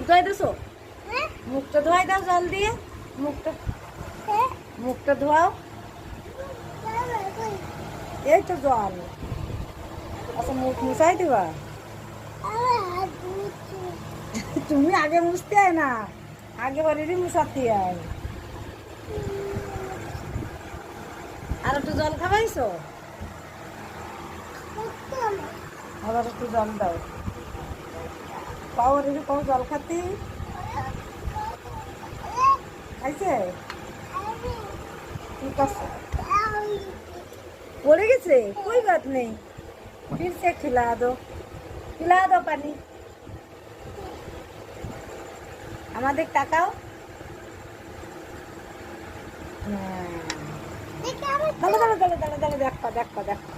ধোয়াই দিছো? মুখটা ধোয়াই দাও জল দিয়ে। মুখটা মুখটা ধোয়াও। এই তো জল। আচ্ছা মুখ মুছাই দিবা? তুমি আগে মুছতে হয় না, আগে বাড়িরই মুছাতে হয়। আর একটু জল খাবাইছো? আবার একটু জল দাও। পাও রেখে পাও জল খাতে খাইছে? ঠিক আছে, পড়ে গেছে, कोई बात नहीं, फिर से खिला दो पानी। আমাদের টাকাও দাঁড়া দাঁড়া দাঁড়া দাঁড়া দাঁড়া, দেখো দেখো দেখো।